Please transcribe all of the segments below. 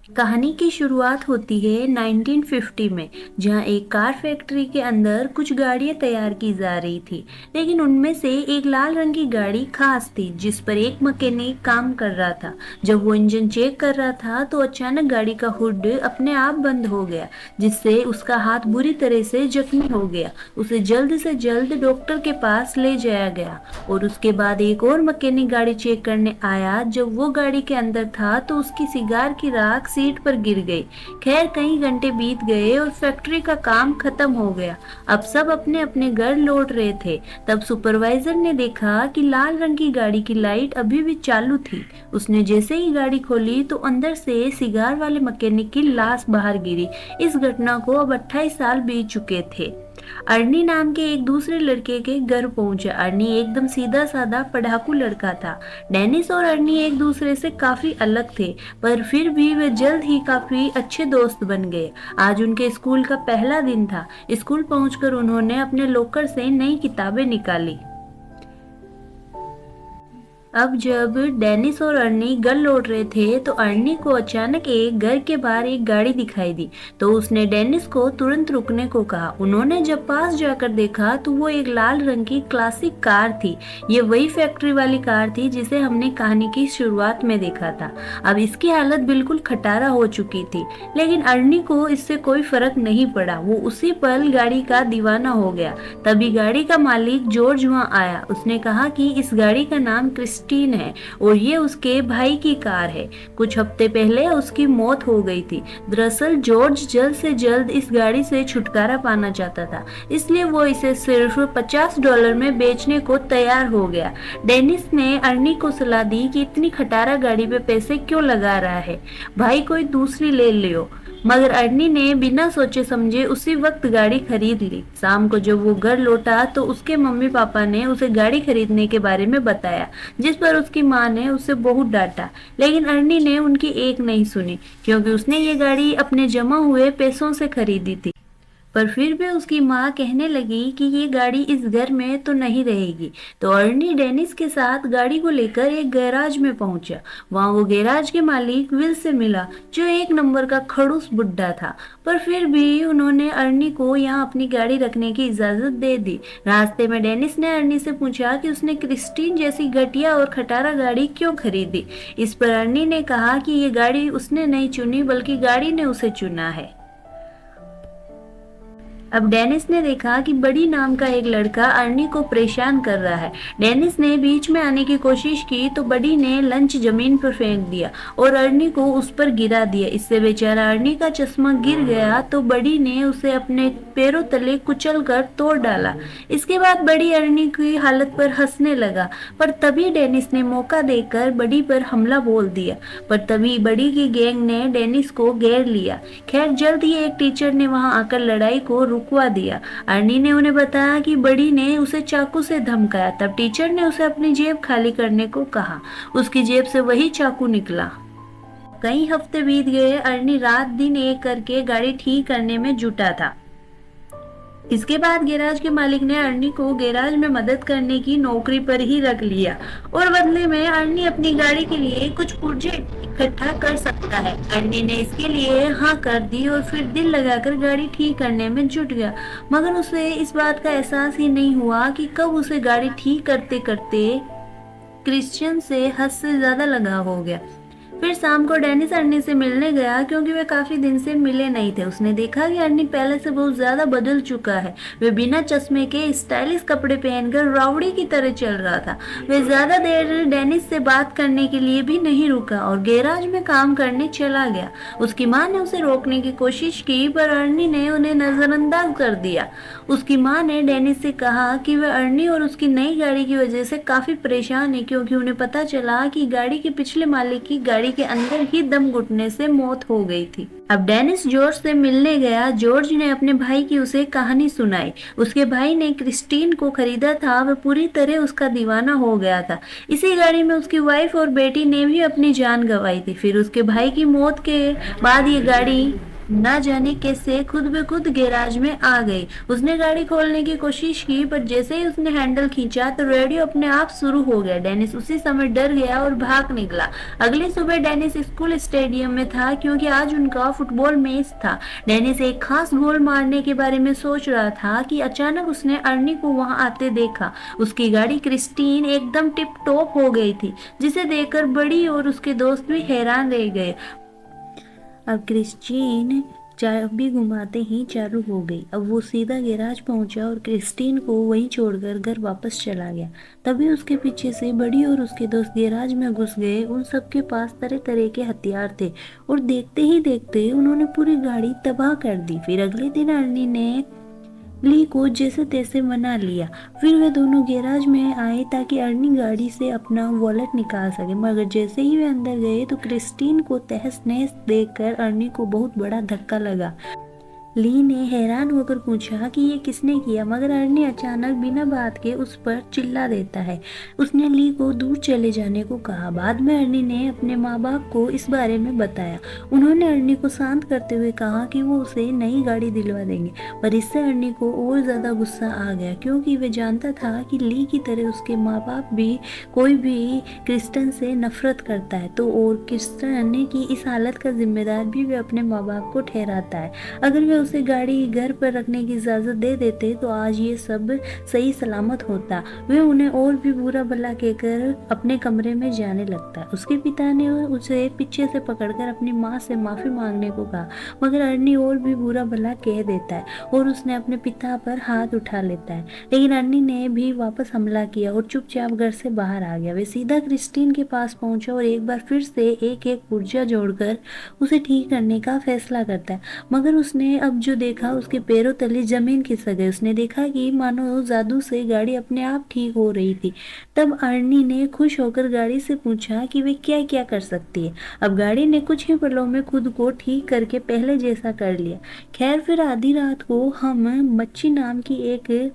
कहानी की शुरुआत होती है 1950 में, जहां एक कार फैक्ट्री के अंदर कुछ गाड़ियां तैयार की जा रही थी। लेकिन उनमें से एक लाल रंग की गाड़ी खास थी, जिस पर एक मैकेनिक काम कर रहा था। जब वो इंजन चेक कर रहा था तो अचानक गाड़ी का हुड अपने आप बंद हो गया, जिससे उसका हाथ बुरी तरह से जख्मी हो गया। उसे जल्द से जल्द डॉक्टर के पास ले जाया गया और उसके बाद एक और मैकेनिक गाड़ी चेक करने आया। जब वो गाड़ी के अंदर था तो उसकी सिगार की राख सीट पर गिर गई। खैर, कई घंटे बीत गए और फैक्ट्री का काम खत्म हो गया। अब सब अपने अपने घर लौट रहे थे। तब सुपरवाइजर ने देखा कि लाल रंग की गाड़ी की लाइट अभी भी चालू थी। उसने जैसे ही गाड़ी खोली तो अंदर से सिगार वाले मैकेनिक की लाश बाहर गिरी। इस घटना को अब 28 साल बीत चुके थे। अर्नी नाम के एक दूसरे लड़के के घर पहुंचा। अर्नी एकदम सीधा साधा पढ़ाकू लड़का था। डेनिस और अर्नी एक दूसरे से काफी अलग थे, पर फिर भी वे जल्द ही काफी अच्छे दोस्त बन गए। आज उनके स्कूल का पहला दिन था। स्कूल पहुंचकर उन्होंने अपने लॉकर से नई किताबें निकाली। अब जब डेनिस और अर्नी घर लौट रहे थे तो अर्नी को अचानक एक घर के बाहर एक गाड़ी दिखाई दी। तो उसने डेनिस को तुरंत रुकने को कहा। उन्होंने जब पास जाकर देखा तो वो एक लाल रंग की क्लासिक कार थी। ये वही फैक्ट्री वाली कार थी जिसे हमने कहानी की शुरुआत में देखा था। अब इसकी हालत बिल्कुल खटारा हो चुकी थी, लेकिन अर्नी को इससे कोई फर्क नहीं पड़ा। वो उसी पल गाड़ी का दीवाना हो गया। तभी गाड़ी का मालिक जॉर्ज वहां आया। उसने कहा कि इस गाड़ी का नाम क्रिस्टीन है और ये उसके भाई की कार है। कुछ हफ्ते पहले उसकी मौत हो गई थी। दरअसल जॉर्ज जल्द से जल्द इस गाड़ी से छुटकारा पाना चाहता था, इसलिए वो इसे सिर्फ $50 में बेचने को तैयार हो गया। डेनिस ने अर्नी को सलाह दी कि इतनी खटारा गाड़ी पे पैसे क्यों लगा रहा है, भाई कोई दूसरी ले लियो। मगर अर्नी ने बिना सोचे समझे उसी वक्त गाड़ी खरीद ली। शाम को जब वो घर लौटा तो उसके मम्मी पापा ने उसे गाड़ी खरीदने के बारे में बताया, जिस पर उसकी माँ ने उसे बहुत डांटा। लेकिन अर्नी ने उनकी एक नहीं सुनी, क्योंकि उसने ये गाड़ी अपने जमा हुए पैसों से खरीदी थी। पर फिर भी उसकी माँ कहने लगी कि ये गाड़ी इस घर में तो नहीं रहेगी। तो अर्नी डेनिस के साथ गाड़ी को लेकर एक गैराज में पहुंचा। वहां वो गैराज के मालिक विल से मिला, जो एक नंबर का खड़ूस बुड्ढा था। पर फिर भी उन्होंने अर्नी को यहाँ अपनी गाड़ी रखने की इजाजत दे दी। रास्ते में डेनिस ने अर्नी से पूछा कि उसने क्रिस्टीन जैसी घटिया और खटारा गाड़ी क्यों खरीदी। इस पर अर्नी ने कहा कि ये गाड़ी उसने नहीं चुनी, बल्कि गाड़ी ने उसे चुना है। अब डेनिस ने देखा कि बड़ी नाम का एक लड़का अर्नी को परेशान कर रहा है। डेनिस ने बीच में आने की कोशिश की तो बड़ी ने लंच जमीन पर फेंक दिया और अर्नी को उस पर गिरा दिया। इससे बेचारा अर्नी का चश्मा गिर गया तो बड़ी ने उसे अपने पैरों तले कुचल कर तोड़ डाला। इसके बाद बड़ी अर्नी की हालत पर हंसने लगा, पर तभी डेनिस ने मौका देकर बड़ी पर हमला बोल दिया। पर तभी बड़ी की गैंग ने डेनिस को घेर लिया। खैर, जल्द ही एक टीचर ने वहां आकर लड़ाई को रुकवा दिया। अर्नी ने उन्हें बताया कि बड़ी ने उसे चाकू से धमकाया। तब टीचर ने उसे अपनी जेब खाली करने को कहा। उसकी जेब से वही चाकू निकला। कई हफ्ते बीत गए। अर्नी रात दिन एक करके गाड़ी ठीक करने में जुटा था। इसके बाद गैराज के मालिक ने अर्नी को गैराज में मदद करने की नौकरी पर ही रख लिया और बदले में अर्नी अपनी गाड़ी के लिए कुछ पुर्जे इकट्ठा कर सकता है। अर्नी ने इसके लिए हाँ कर दी और फिर दिल लगाकर गाड़ी ठीक करने में जुट गया। मगर उसे इस बात का एहसास ही नहीं हुआ कि कब उसे गाड़ी ठीक करते करते क्रिश्चियन से हद से ज्यादा लगाव हो गया। फिर शाम को डेनिस अर्नी से मिलने गया, क्योंकि वे काफी दिन से मिले नहीं थे। उसने देखा कि अर्नी पहले से बहुत ज्यादा बदल चुका है। वे बिना चश्मे के स्टाइलिश कपड़े पहनकर राउडी की तरह चल रहा था। वे ज्यादा देर डेनिस से बात करने के लिए भी नहीं रुका और गैराज में काम करने चला गया। उसकी माँ ने उसे रोकने की कोशिश की, पर अर्नी ने उन्हें नजरअंदाज कर दिया। उसकी माँ ने डेनिस से कहा कि वे अर्नी और उसकी नई गाड़ी की वजह से काफी परेशान है, क्योंकि उन्हें पता चला कि गाड़ी के पिछले मालिक की गाड़ी के अंदर ही दम घुटने से मौत हो गई थी। अब डेनिस जॉर्ज से मिलने गया। जॉर्ज ने अपने भाई की उसे कहानी सुनाई। उसके भाई ने क्रिस्टीन को खरीदा था। वह पूरी तरह उसका दीवाना हो गया था। इसी गाड़ी में उसकी वाइफ और बेटी ने भी अपनी जान गंवाई थी। फिर उसके भाई की मौत के बाद ये गाड़ी ना जाने कैसे खुद ब खुद गैराज में आ गई। उसने गाड़ी खोलने की कोशिश की, पर जैसे ही उसने हैंडल खींचा तो रेडियो अपने आप शुरू हो गया। डेनिस उसी समय डर गया और भाग निकला। अगली सुबह डेनिस स्कूल स्टेडियम में था, क्योंकि आज उनका फुटबॉल मैच था। डेनिस एक खास गोल मारने के बारे में सोच रहा था कि अचानक उसने अर्नी को वहां आते देखा। उसकी गाड़ी क्रिस्टीन एकदम टिप टॉप हो गई थी, जिसे देखकर बड़ी और उसके दोस्त भी हैरान रह गए। अब क्रिस्टीन चाबी घुमाते ही चालू हो गई। अब वो सीधा गैराज पहुंचा और क्रिस्टीन को वहीं छोड़कर घर वापस चला गया। तभी उसके पीछे से बड़ी और उसके दोस्त गैराज में घुस गए। उन सबके पास तरह तरह के हथियार थे और देखते ही देखते उन्होंने पूरी गाड़ी तबाह कर दी। फिर अगले दिन अर्नी ने ली को जैसे तैसे मना लिया। फिर वे दोनों गैराज में आए ताकि अर्नी गाड़ी से अपना वॉलेट निकाल सके, मगर जैसे ही वे अंदर गए तो क्रिस्टीन को तहस नहस देखकर अर्नी को बहुत बड़ा धक्का लगा। ली ने हैरान होकर पूछा कि ये किसने किया, मगर अर्नी अचानक बिना बात के उस पर चिल्ला देता है। उसने ली को दूर चले जाने को कहा। बाद में अर्नी ने अपने माँ बाप को इस बारे में बताया। उन्होंने अर्नी को शांत करते हुए कहा कि वो उसे नई गाड़ी दिलवा देंगे, पर इससे अर्नी को और ज्यादा गुस्सा आ गया, क्योंकि वे जानता था कि ली की तरह उसके माँ बाप भी कोई भी क्रिस्टन से नफरत करता है, तो और क्रिस्टन की इस हालत का जिम्मेदार भी वे अपने माँ बाप को ठहराता है। अगर वे उसे गाड़ी घर पर रखने की इजाजत दे देते तो आज ये सब सही सलामत होता। वे उन्हें और भी बुरा भला कहकर अपने कमरे में जाने लगता। उसके पिता ने उसे पीछे से पकड़कर अपनी माँ से माफी मांगने को कहा, मगर अर्नी और भी बुरा भला कह देता है और उसने अपने पिता पर हाथ उठा लेता है। लेकिन अर्नी ने भी वापस हमला किया और चुपचाप घर से बाहर आ गया। वे सीधा क्रिस्टीन के पास पहुंचा और एक बार फिर से एक एक पुर्जा जोड़कर उसे ठीक करने का फैसला करता है, मगर उसने अब जो देखा उसके पैरों तले जमीन खिसक गई। उसने देखा कि मानो जादू से गाड़ी अपने आप ठीक हो रही थी। तब अर्नी ने खुश होकर गाड़ी से पूछा कि वे क्या क्या कर सकती है। अब गाड़ी ने कुछ ही पलों में खुद को ठीक करके पहले जैसा कर लिया। खैर, फिर आधी रात को हम मच्छी नाम की एक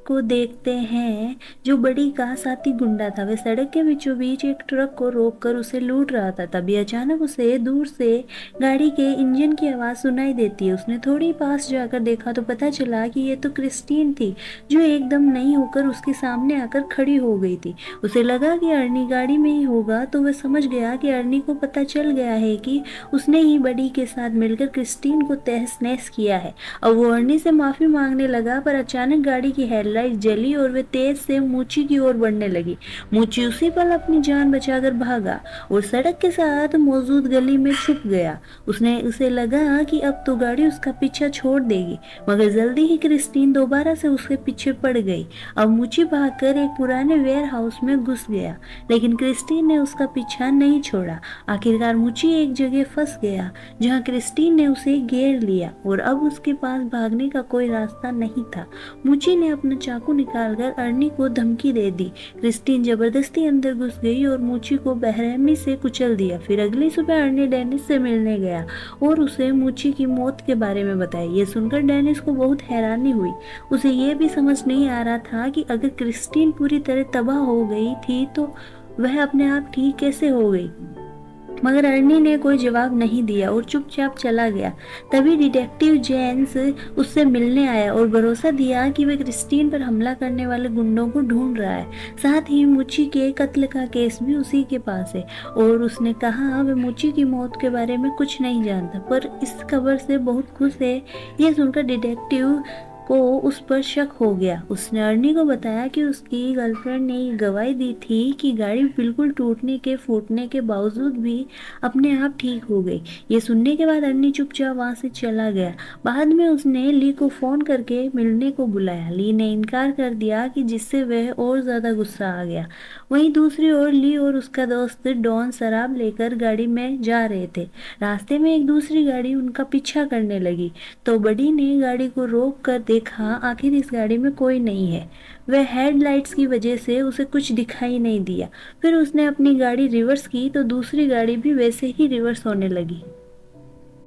को देखते हैं जो बड़ी का साथी गुंडा था। वह सड़क के बीचों बीच एक ट्रक को रोककर उसे लूट रहा था। तभी अचानक उसे दूर से गाड़ी के इंजन की आवाज सुनाई देती है। उसने थोड़ी पास जाकर देखा तो पता चला कि ये तो क्रिस्टीन थी, जो एकदम नई होकर उसके सामने आकर खड़ी हो गई थी। उसे लगा कि अर्नी गाड़ी में ही होगा, तो वह समझ गया कि अर्नी को पता चल गया है कि उसने ही बड़ी के साथ मिलकर क्रिस्टीन को तहस नहस किया है। अब वो अर्नी से माफी मांगने लगा, पर अचानक गाड़ी की हेडलाइट जली और वे तेज से मूची की ओर बढ़ने लगी। मूची उसी पल अपनी जान बचाकर भागा और सड़क के साथ मौजूद गली में छुप गया। उसे लगा कि अब तो गाड़ी उसका पीछा छोड़ देगी, मगर जल्दी ही क्रिस्टीन दोबारा से उसके पीछे पड़ गई। अब मूची भागकर एक पुराने वेयर हाउस में घुस गया, लेकिन क्रिस्टीन ने उसका पीछा नहीं छोड़ा। आखिरकार मूची एक जगह फंस गया जहां क्रिस्टीन ने उसे घेर लिया और अब उसके पास भागने का कोई रास्ता नहीं था। मूची ने अपना चाकू निकालकर अर्नी को धमकी दे दी। क्रिस्टीन जबरदस्ती अंदर घुस गई और मूची को बेरहमी से कुचल दिया। फिर अगली सुबह अर्नी डेनिस से मिलने गया और उसे मूची की मौत के बारे में बताया। ये सुनकर डेनिस को बहुत हैरानी हुई। उसे ये भी समझ नहीं आ रहा था कि अगर क्रिस्टीन पूरी तरह तबाह हो गई थी तो वह अपने आप ठीक कैसे हो गई। मगर अर्नी ने कोई जवाब नहीं दिया और चुपचाप चला गया। तभी डिटेक्टिव जेम्स उससे मिलने आया और भरोसा दिया कि वह क्रिस्टीन पर हमला करने वाले गुंडों को ढूंढ रहा है। साथ ही मूची के कत्ल का केस भी उसी के पास है और उसने कहा वह मूची की मौत के बारे में कुछ नहीं जानता, पर इस खबर से बहुत खुश है। यह सुनकर डिटेक्टिव को उस पर शक हो गया। उसने अर्नी को बताया कि उसकी गर्लफ्रेंड ने गवाही दी थी कि गाड़ी बिल्कुल टूटने के फूटने के बावजूद भी अपने आप ठीक हो गई। ये सुनने के बाद अर्नी चुपचाप वहां से चला गया। बाद में उसने ली को फोन करके मिलने को बुलाया। ली ने इनकार कर दिया, कि जिससे वह और ज्यादा गुस्सा आ गया। वहीं दूसरी ओर ली और उसका दोस्त डॉन शराब लेकर गाड़ी में जा रहे थे। रास्ते में एक दूसरी गाड़ी उनका पीछा करने लगी, तो बड़ी ने गाड़ी को रोक कर देखा आखिर इस गाड़ी में कोई नहीं है। वह हेडलाइट्स की वजह से उसे कुछ दिखाई नहीं दिया। फिर उसने अपनी गाड़ी रिवर्स की तो दूसरी गाड़ी भी वैसे ही रिवर्स होने लगी।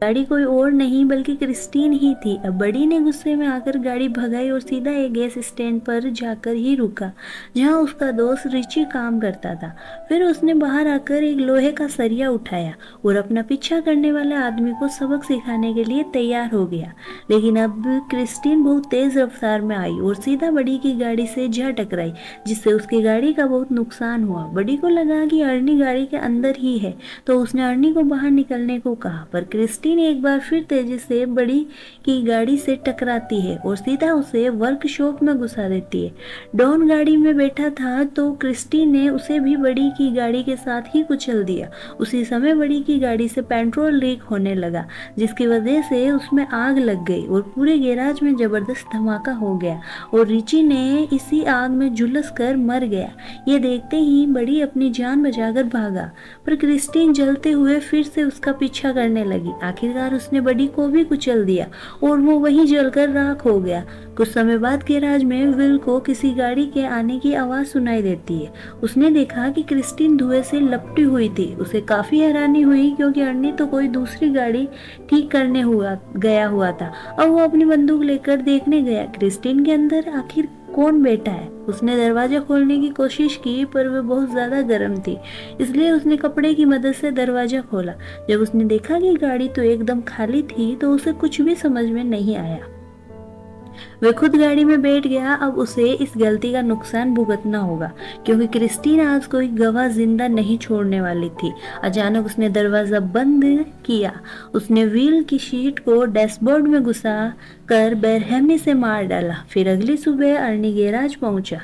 गाड़ी कोई और नहीं बल्कि क्रिस्टीन ही थी। अब बड़ी ने गुस्से में आकर गाड़ी भगाई और सीधा एक गैस स्टैंड पर जाकर ही रुका जहां उसका दोस्त रिची काम करता था। फिर उसने बाहर आकर एक लोहे का सरिया उठाया और अपना पीछा करने वाले आदमी को सबक सिखाने के लिए तैयार हो गया। लेकिन अब क्रिस्टीन बहुत तेज रफ्तार में आई और सीधा बड़ी की गाड़ी से जा टकराई, जिससे उसकी गाड़ी का बहुत नुकसान हुआ। बड़ी को लगा कि अर्नी गाड़ी के अंदर ही है, तो उसने अर्नी को बाहर निकलने को कहा, पर क्रिस्टीन एक बार फिर तेजी से बड़ी की गाड़ी से टकराती है और सीधा उसे वर्कशॉप में घुसा देती है। डॉन गाड़ी में बैठा था तो क्रिस्टीन ने उसे भी बड़ी की गाड़ी के साथ ही कुचल दिया। उसी समय बड़ी की गाड़ी से पेट्रोल लीक होने लगा, जिसकी वजह से उसमें आग लग गई और पूरे गैराज में जबरदस्त धमाका हो गया और रिची ने इसी आग में झुलस कर मर गया। ये देखते ही बड़ी अपनी जान बचाकर भागा, पर क्रिस्टीन जलते हुए फिर से उसका पीछा करने लगी। आखिरकार उसने बड़ी को भी कुचल दिया और वो वहीं जलकर राख हो गया। कुछ समय बाद गैराज में विल को किसी गाड़ी के आने की आवाज सुनाई देती है। उसने देखा कि क्रिस्टीन धुएं से लपटी हुई थी। उसे काफी हैरानी हुई क्योंकि अर्नी तो कोई दूसरी गाड़ी ठीक करने गया हुआ था। अब वो अपनी बंदूक लेकर देखने गया क्रिस्टीन के अंदर आखिर कौन बैठा है। उसने दरवाजा खोलने की कोशिश की पर वह बहुत ज्यादा गर्म थी, इसलिए उसने कपड़े की मदद से दरवाजा खोला। जब उसने देखा कि गाड़ी तो एकदम खाली थी तो उसे कुछ भी समझ में नहीं आया। वह खुद गाड़ी में बैठ गया। अब उसे इस गलती का नुकसान भुगतना होगा क्योंकि क्रिस्टीन आज कोई गवाह जिंदा नहीं छोड़ने वाली थी। अचानक उसने दरवाजा बंद किया। उसने व्हील की शीट को डैशबोर्ड में घुसा कर बेरहमी से मार डाला। फिर अगली सुबह अर्नी गैराज पहुंचा।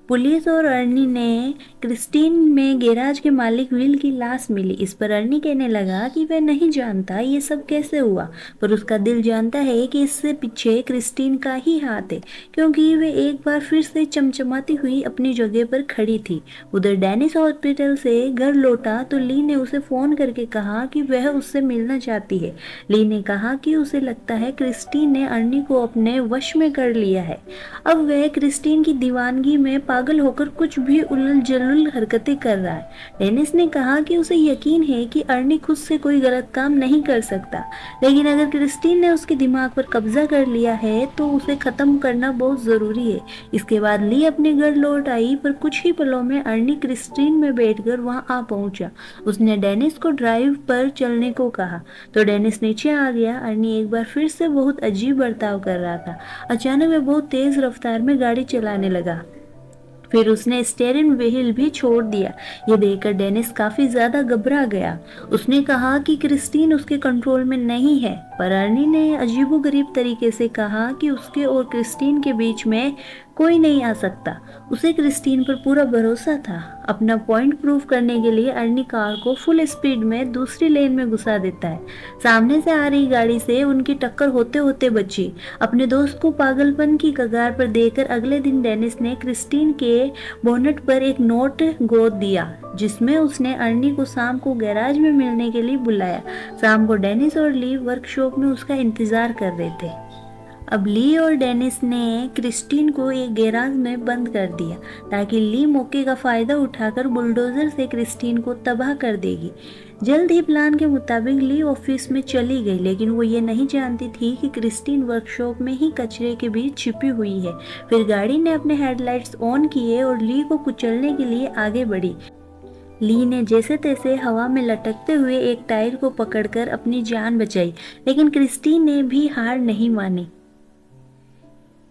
पुलिस और अर्नी ने क्रिस्टीन में गैराज के मालिक विल की लाश मिली। इस पर अर्नी कहने लगा कि वह नहीं जानता ये सब कैसे हुआ, पर उसका दिल जानता है कि इससे पीछे क्रिस्टीन का ही हाथ है क्योंकि वह एक बार फिर से चमचमाती हुई अपनी जगह पर खड़ी थी। उधर डेनिस हॉस्पिटल से घर लौटा तो ली ने उसे फोन करके कहा कि वह उससे मिलना चाहती है। ली ने कहा कि उसे लगता है क्रिस्टीन ने अर्नी को अपने वश में कर लिया है। अब वह क्रिस्टीन की दीवानगी में पागल होकर कुछ भी उलझ जलुल हरकतें कर रहा है। डेनिस ने कहा कि उसे यकीन है कि अर्नी खुद से कोई गलत काम नहीं कर सकता, लेकिन अगर क्रिस्टीन ने उसके दिमाग पर कब्जा कर लिया है तो उसे खत्म करना बहुत जरूरी है। इसके बाद ली अपने घर लौट आई, पर कुछ ही पलों में अर्नी क्रिस्टीन में बैठकर वहां आ पहुंचा। उसने डेनिस को ड्राइव पर चलने को कहा तो डेनिस नीचे आ गया। अर्नी एक बार फिर से बहुत अजीब बर्ताव कर रहा था। अचानक वह बहुत तेज रफ्तार में गाड़ी चलाने लगा। फिर उसने स्टीयरिंग व्हील भी छोड़ दिया। ये देखकर डेनिस काफी ज्यादा घबरा गया। उसने कहा कि क्रिस्टीन उसके कंट्रोल में नहीं है, पर अर्नी ने अजीबोगरीब तरीके से कहा कि उसके और क्रिस्टीन के बीच में कोई नहीं आ सकता। उसे क्रिस्टीन पर पूरा भरोसा था। अपना पॉइंट प्रूव करने के लिए अर्नी कार को फुल स्पीड में दूसरी लेन में घुसा देता है। सामने से आ रही गाड़ी से उनकी टक्कर होते होते बची। अपने दोस्त को पागलपन की कगार पर देकर अगले दिन डेनिस ने क्रिस्टीन के बोनट पर एक नोट गोद दिया जिसमें उसने अर्नी को शाम को गैराज में मिलने के लिए बुलाया। शाम को डेनिस और ली वर्कशॉप में उसका इंतजार कर रहे थे। अब ली और डेनिस ने क्रिस्टीन को एक गैराज में बंद कर दिया ताकि ली मौके का फायदा उठाकर बुलडोजर से क्रिस्टीन को तबाह कर देगी। जल्द ही प्लान के मुताबिक ली ऑफिस में चली गई, लेकिन वो ये नहीं जानती थी कि क्रिस्टीन वर्कशॉप में ही कचरे के बीच छिपी हुई है। फिर गाड़ी ने अपने हेडलाइट्स ऑन किए और ली को कुचलने के लिए आगे बढ़ी। ली ने जैसे तैसे हवा में लटकते हुए एक टायर को पकड़कर अपनी जान बचाई, लेकिन क्रिस्टीन ने भी हार नहीं मानी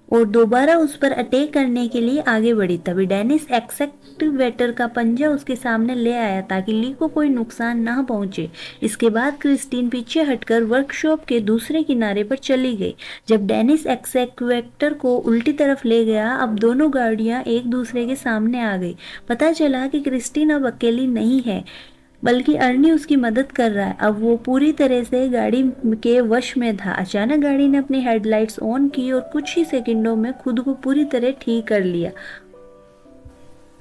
और दोबारा उस पर अटैक करने के लिए आगे बढ़ी। तभी डेनिस एक्सकैवेटर का पंजा उसके सामने ले आया ताकि ली को कोई नुकसान ना पहुंचे। इसके बाद क्रिस्टीन पीछे हटकर वर्कशॉप के दूसरे किनारे पर चली गई। जब डेनिस एक्सकैवेटर को उल्टी तरफ ले गया, अब दोनों गाड़ियां एक दूसरे के सामने आ गई। पता चला कि क्रिस्टीन अब अकेली नहीं है, बल्कि अर्नी उसकी मदद कर रहा है। अब वो पूरी तरह से गाड़ी के वश में था। अचानक गाड़ी ने अपनी हेडलाइट्स ऑन की और कुछ ही सेकंडों में खुद को पूरी तरह ठीक कर लिया।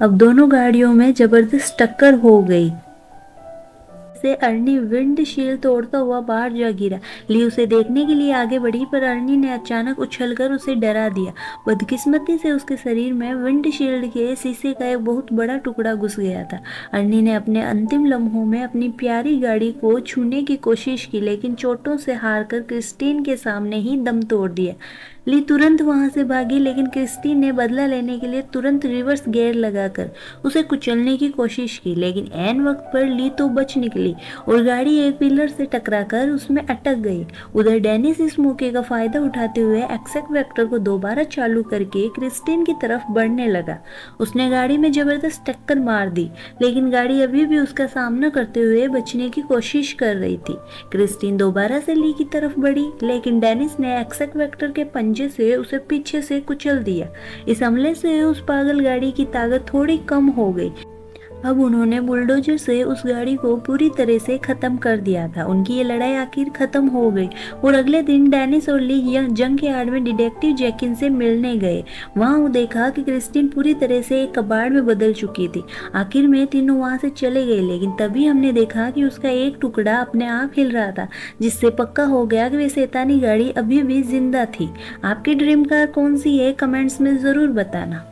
अब दोनों गाड़ियों में जबरदस्त टक्कर हो गई। से अर्नी विंडशील्ड तोड़ता हुआ बाहर जा गिरा। ली उसे देखने के लिए आगे बढ़ी पर अर्नी ने अचानक उछलकर उसे डरा दिया। बदकिस्मती से उसके शरीर में विंडशील्ड के शीशे का एक बहुत बड़ा टुकड़ा घुस गया था। अर्नी ने अपने अंतिम लम्हों में अपनी प्यारी गाड़ी को छूने की कोशिश की, लेकिन चोटों से हारकर क्रिस्टीन के सामने ही दम तोड़ दिया। ली तुरंत वहां से भागी, लेकिन क्रिस्टीन ने बदला लेने के लिए तुरंत रिवर्स गियर लगाकर उसे कुचलने की कोशिश की, लेकिन ऐन वक्त पर ली तो बच निकली और गाड़ी एक पिलर से टकराकर उसमें अटक गई। उधर डेनिस इस मौके का फायदा उठाते हुए एक्सकैवेटर को दोबारा चालू करके क्रिस्टीन की तरफ बढ़ने लगा। उसने गाड़ी में जबरदस्त टक्कर मार दी, लेकिन गाड़ी अभी भी उसका सामना करते हुए बचने की कोशिश कर रही थी। क्रिस्टीन दोबारा से ली की तरफ बढ़ी, लेकिन डेनिस ने एक्सकैवेटर के पंजे से उसे पीछे से कुचल दिया। इस हमले से उस पागल गाड़ी की ताकत थोड़ी कम हो गई। अब उन्होंने बुलडोजर से उस गाड़ी को पूरी तरह से खत्म कर दिया था। उनकी ये लड़ाई आखिर खत्म हो गई और अगले दिन डेनिस और ली जंग के आड़ में डिटेक्टिव जैकिन से मिलने गए। वहां वो देखा कि क्रिस्टीन पूरी तरह से एक कबाड़ में बदल चुकी थी। आखिर में तीनों वहां से चले गए, लेकिन तभी हमने देखा कि उसका एक टुकड़ा अपने आप हिल रहा था, जिससे पक्का हो गया कि वे शैतानी गाड़ी अभी भी जिंदा थी। आपकी ड्रीम कार कौन सी है, कमेंट्स में जरूर बताना।